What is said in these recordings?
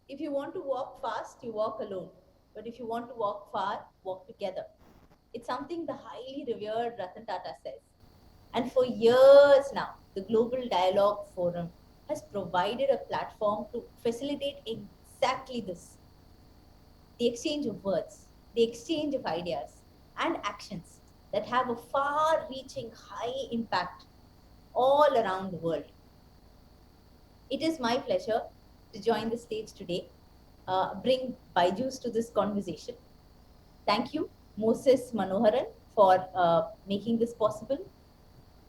If you want to walk fast, you walk alone. But if you want to walk far, walk together. It's something the highly revered Ratan Tata says. And for years now, the Global Dialogue Forum has provided a platform to facilitate exactly this, the exchange of words, the exchange of ideas and actions that have a far reaching high impact all around the world. It is my pleasure to join the stage today, bring Byju's to this conversation. Thank you, Moses Manoharan, for making this possible.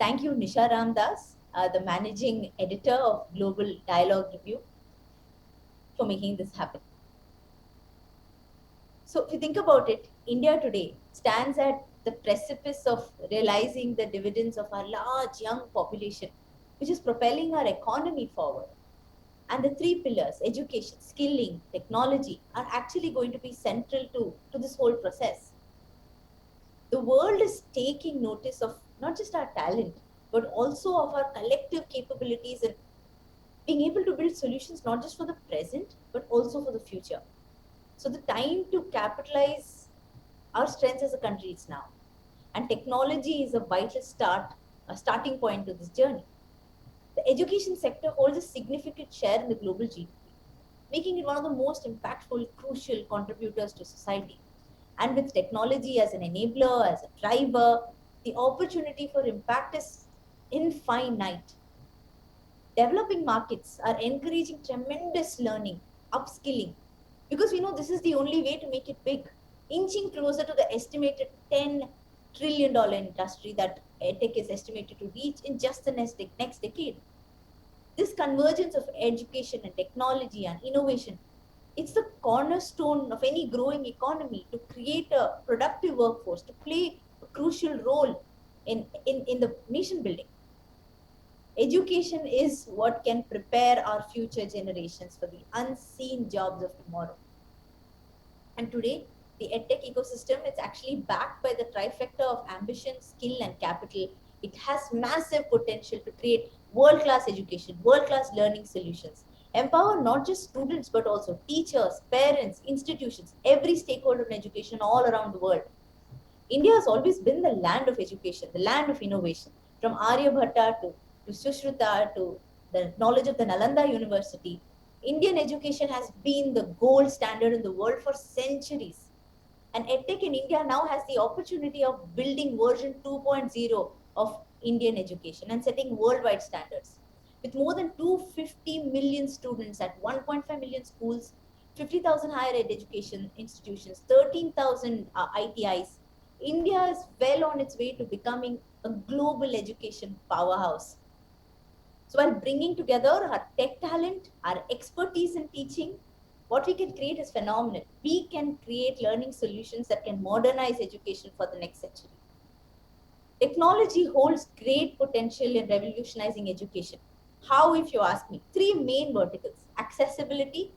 Thank you, Nisha Ramdas, the managing editor of Global Dialogue Review, for making this happen. So, if you think about it, India today stands at the precipice of realizing the dividends of our large young population, which is propelling our economy forward. And the three pillars, education, skilling, technology, are actually going to be central to this whole process. The world is taking notice of not just our talent, but also of our collective capabilities and being able to build solutions not just for the present, but also for the future. So the time to capitalize our strengths as a country is now. And technology is a vital a starting point to this journey. The education sector holds a significant share in the global GDP, making it one of the most impactful, crucial contributors to society. And with technology as an enabler, as a driver, the opportunity for impact is infinite. Developing markets are encouraging tremendous learning, upskilling, because we know this is the only way to make it big, inching closer to the estimated $10 trillion industry that EdTech is estimated to reach in just the next decade. This convergence of education and technology and innovation, it's the cornerstone of any growing economy to create a productive workforce, to play a crucial role in the nation building. Education is what can prepare our future generations for the unseen jobs of tomorrow. And today, the EdTech ecosystem is actually backed by the trifecta of ambition, skill, and capital. It has massive potential to create world class education, world class learning solutions, empower not just students but also teachers, parents, institutions, every stakeholder in education all around the world. India has always been the land of education, the land of innovation, from Aryabhatta to Sushruta to the knowledge of the Nalanda University. Indian education has been the gold standard in the world for centuries. And EdTech in India now has the opportunity of building version 2.0 of Indian education and setting worldwide standards. With more than 250 million students at 1.5 million schools, 50,000 higher ed education institutions, 13,000 ITIs, India is well on its way to becoming a global education powerhouse. So while bringing together our tech talent, our expertise in teaching, what we can create is phenomenal. We can create learning solutions that can modernize education for the next century. Technology holds great potential in revolutionizing education. How, if you ask me? Three main verticals: accessibility,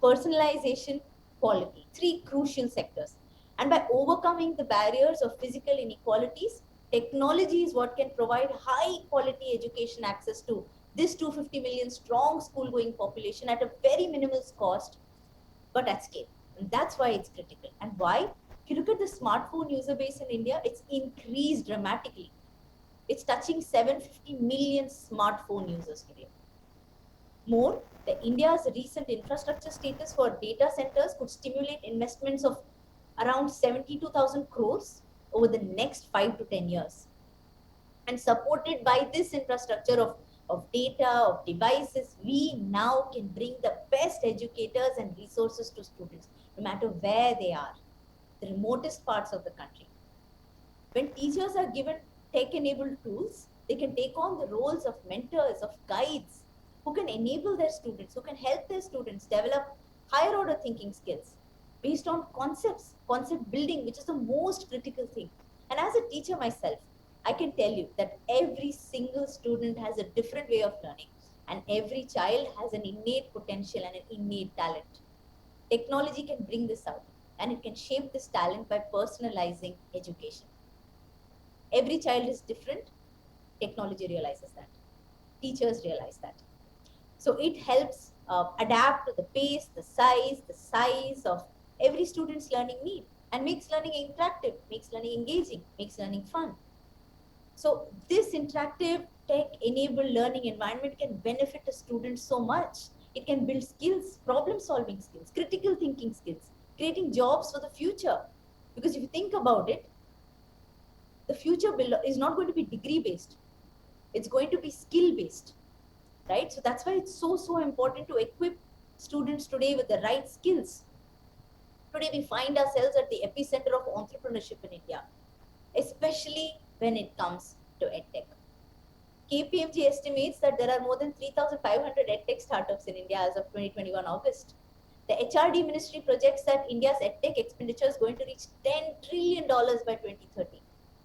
personalization, quality. Three crucial sectors. And by overcoming the barriers of physical inequalities, technology is what can provide high quality education access to this 250 million strong school going population at a very minimal cost, but at scale. And that's why it's critical. And why? If you look at the smartphone user base in India, it's increased dramatically. It's touching 750 million smartphone users today. More, the India's recent infrastructure status for data centers could stimulate investments of around 72,000 crores over the next 5 to 10 years. And supported by this infrastructure of data, of devices, we now can bring the best educators and resources to students, no matter where they are, the remotest parts of the country. When teachers are given tech-enabled tools, they can take on the roles of mentors, of guides, who can enable their students, who can help their students develop higher order thinking skills based on concept building, which is the most critical thing. And as a teacher myself, I can tell you that every single student has a different way of learning, and every child has an innate potential and an innate talent. Technology can bring this out, and it can shape this talent by personalizing education. Every child is different. Technology realizes that. Teachers realize that. So it helps adapt to the pace, the size of every student's learning need, and makes learning interactive, makes learning engaging, makes learning fun. So this interactive tech-enabled learning environment can benefit a student so much. It can build skills, problem-solving skills, critical thinking skills, creating jobs for the future. Because if you think about it, the future is not going to be degree-based. It's going to be skill-based, right? So that's why it's so important to equip students today with the right skills. Today we find ourselves at the epicenter of entrepreneurship in India, especially when it comes to edtech. KPMG estimates that there are more than 3,500 edtech startups in India as of 2021 August. The HRD ministry projects that India's edtech expenditure is going to reach $10 trillion by 2030.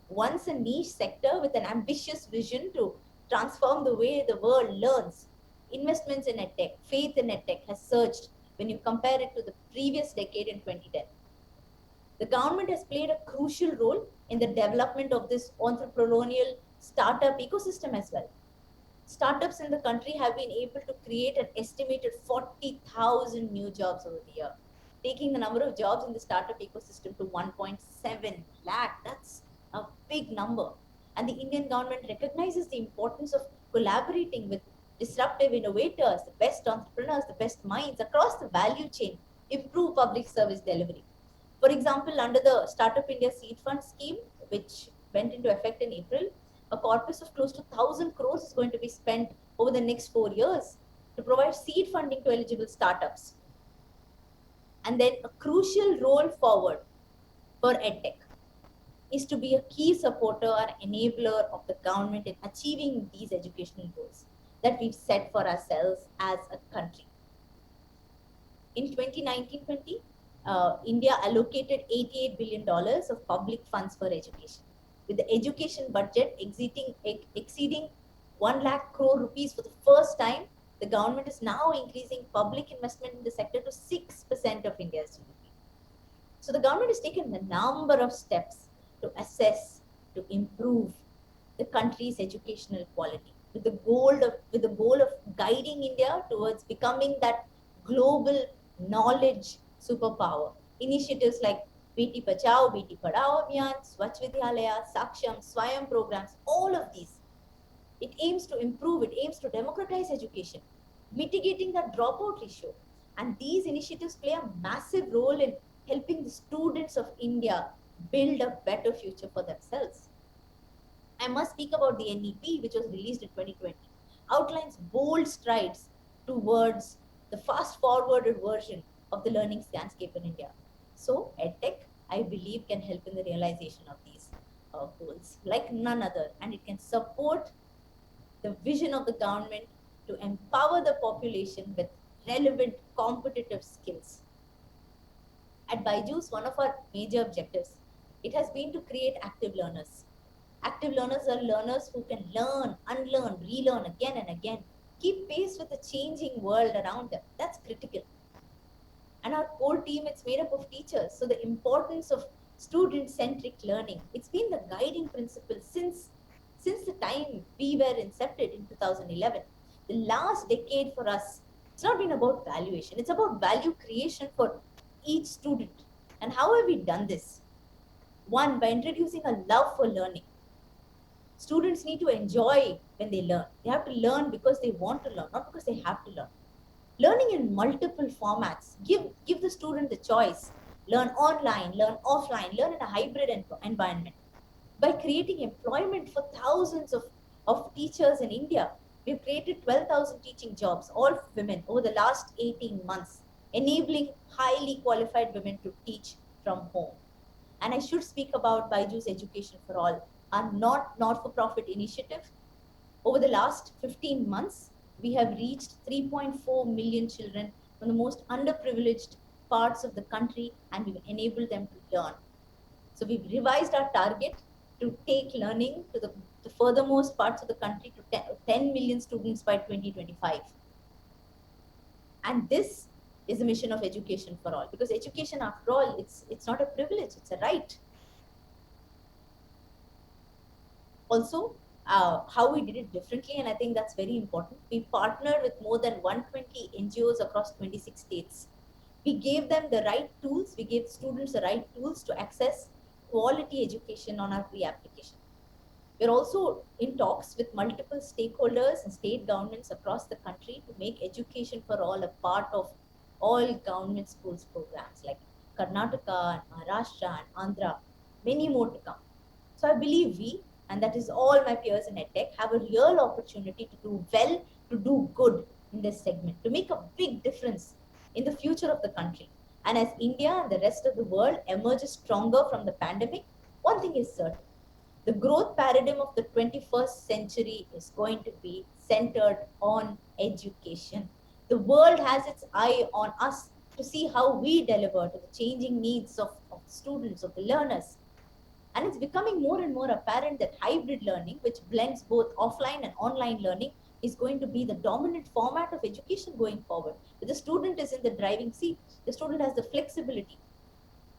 Once a niche sector with an ambitious vision to transform the way the world learns, investments in edtech, faith in edtech has surged when you compare it to the previous decade in 2010. The government has played a crucial role in the development of this entrepreneurial startup ecosystem as well. Startups in the country have been able to create an estimated 40,000 new jobs over the year, taking the number of jobs in the startup ecosystem to 1.7 lakh. That's a big number. And the Indian government recognizes the importance of collaborating with disruptive innovators, the best entrepreneurs, the best minds across the value chain, improve public service delivery. For example, under the Startup India Seed Fund scheme, which went into effect in April, a corpus of close to 1,000 crores is going to be spent over the next 4 years to provide seed funding to eligible startups. And then a crucial role forward for EdTech is to be a key supporter or enabler of the government in achieving these educational goals that we've set for ourselves as a country. In 2019-20, India allocated $88 billion of public funds for education, with the education budget exceeding 1 lakh crore rupees for the first time. The government is now increasing public investment in the sector to 6% of India's GDP. So the government has taken a number of steps to assess, to improve the country's educational quality, with the goal of guiding India towards becoming that global knowledge superpower. Initiatives like Beti Bachao, Beti Padhao Abhiyan, Swachh Vidyalaya, Saksham, Swayam programs, all of these, it aims to improve, it aims to democratize education, mitigating the dropout ratio. And these initiatives play a massive role in helping the students of India build a better future for themselves. I must speak about the NEP, which was released in 2020, outlines bold strides towards the fast-forwarded version of the learning landscape in India. So, EdTech, I believe, can help in the realization of these goals like none other, and it can support the vision of the government to empower the population with relevant competitive skills. At Byju's, one of our major objectives, it has been to create active learners. Active learners are learners who can learn, unlearn, relearn again and again, keep pace with the changing world around them. That's critical. And our core team, it's made up of teachers. So the importance of student-centric learning, it's been the guiding principle since the time we were incepted in 2011. The last decade for us, it's not been about valuation. It's about value creation for each student. And how have we done this? One, by introducing a love for learning. Students need to enjoy when they learn. They have to learn because they want to learn, not because they have to learn. Learning in multiple formats. Give the student the choice. Learn online, learn offline, learn in a hybrid environment. By creating employment for thousands of teachers in India, we've created 12,000 teaching jobs, all women, over the last 18 months, enabling highly qualified women to teach from home. And I should speak about Byju's Education for All, our not-for-profit initiative. Over the last 15 months, we have reached 3.4 million children from the most underprivileged parts of the country, and we've enabled them to learn. So we've revised our target to take learning to the furthermost parts of the country to 10 million students by 2025. And this is the mission of Education for All, because education, after all, it's not a privilege, it's a right. Also, how we did it differently, and I think that's very important. We partnered with more than 120 NGOs across 26 states. We gave them the right tools, we gave students the right tools to access quality education on our free application. We're also in talks with multiple stakeholders and state governments across the country to make education for all a part of all government schools programs like Karnataka and Maharashtra and Andhra, many more to come. So I believe we, and that is all my peers in EdTech, have a real opportunity to do well, to do good in this segment, to make a big difference in the future of the country. And as India and the rest of the world emerges stronger from the pandemic, one thing is certain. The growth paradigm of the 21st century is going to be centered on education. The world has its eye on us to see how we deliver to the changing needs of students, of the learners. And it's becoming more and more apparent that hybrid learning, which blends both offline and online learning, is going to be the dominant format of education going forward. The student is in the driving seat, the student has the flexibility.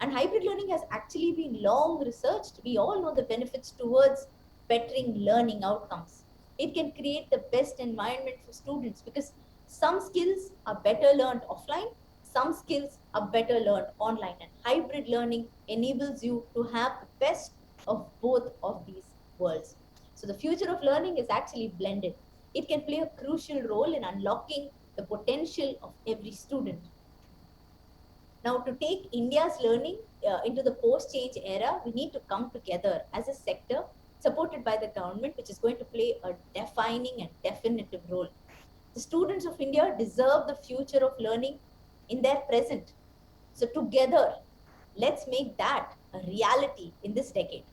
And hybrid learning has actually been long researched. We all know the benefits towards bettering learning outcomes. It can create the best environment for students because some skills are better learned offline, some skills are better learned online. And hybrid learning enables you to have the best of both of these worlds. So the future of learning is actually blended. It can play a crucial role in unlocking the potential of every student. Now, to take India's learning into the post-change era, we need to come together as a sector supported by the government, which is going to play a defining and definitive role. The students of India deserve the future of learning in their present. So together, let's make that a reality in this decade.